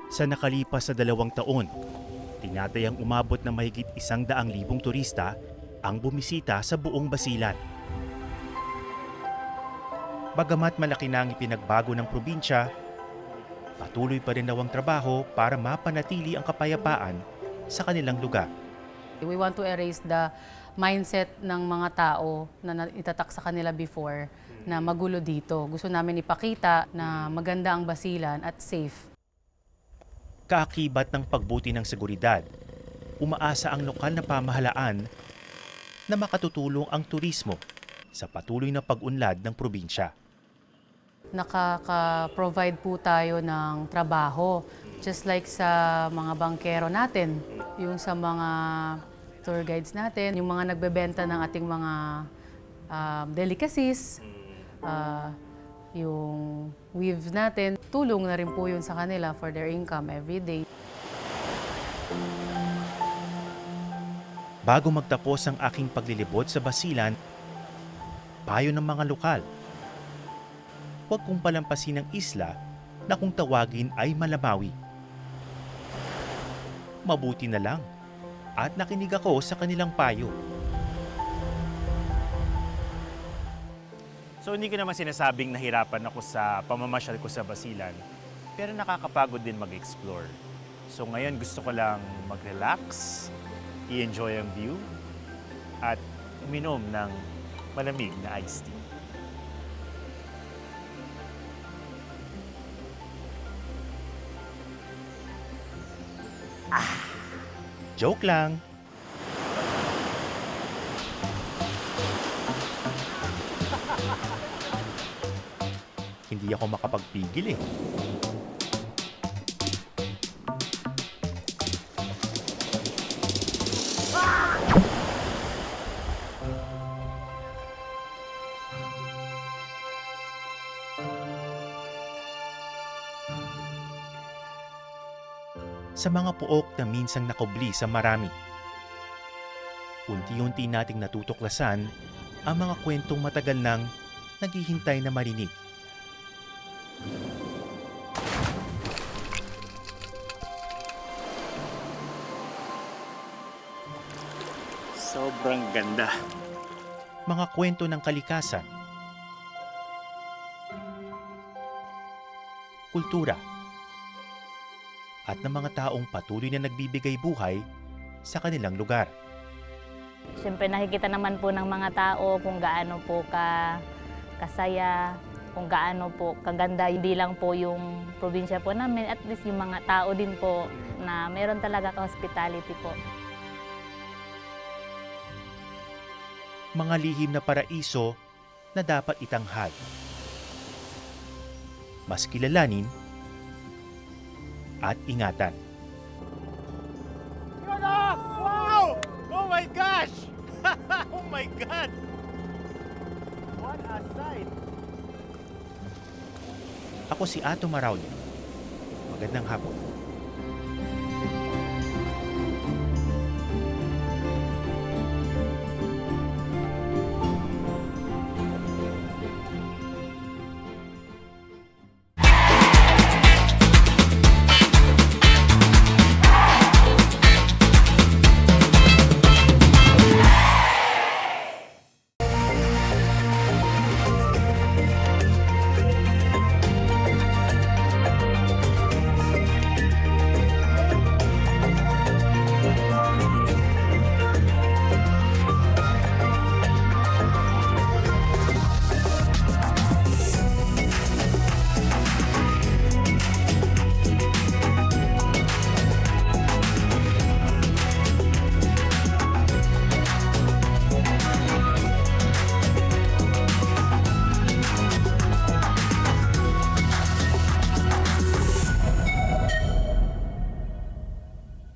Sa nakalipas na 2 taon, tinatayang umabot ng mahigit 100,000 turista ang bumisita sa buong Basilan. Bagamat malaki na ang ipinagbago ng probinsya, patuloy pa rin daw ang trabaho para mapanatili ang kapayapaan sa kanilang lugar. We want to erase the mindset ng mga tao na itatak sa kanila before na magulo dito. Gusto namin ipakita na maganda ang Basilan at safe. Kaakibat ng pagbuti ng seguridad, umaasa ang lokal na pamahalaan na makatutulong ang turismo sa patuloy na pag-unlad ng probinsya. Nakaka-provide po tayo ng trabaho, just like sa mga bangkero natin, yung sa mga tour guides natin, yung mga nagbebenta ng ating mga delicacies, yung weaves natin, tulong na rin po yun sa kanila for their income every day. Bago magtapos ang aking paglilibot sa Basilan, payo ng mga lokal. Huwag kong palampasin ang isla na kung tawagin ay Malamawi. Mabuti na lang at nakinig ako sa kanilang payo. So hindi ko naman sinasabing nahirapan ako sa pamamasyal ko sa Basilan, pero nakakapagod din mag-explore. So ngayon gusto ko lang mag-relax, i-enjoy ang view, at uminom ng malamig na iced tea. Joke lang! Hindi ako makapagpigil eh. Sa mga puok na minsang nakubli sa marami, unti-unti nating natutuklasan ang mga kwentong matagal nang naghihintay na marinig. Sobrang ganda. Mga kwento ng kalikasan, kultura, at ng mga taong patuloy na nagbibigay buhay sa kanilang lugar. Siyempre nakikita naman po ng mga tao kung gaano po kasaya, kung gaano po kaganda. Hindi lang po yung probinsya po namin, at least yung mga tao din po na meron talaga hospitality po. Mga lihim na paraiso na dapat itanghal. Mas kilalanin at ingatan. Wow! Oh my gosh! Oh my God! What a sight! Ako si Ato Marauli. Magandang hapon.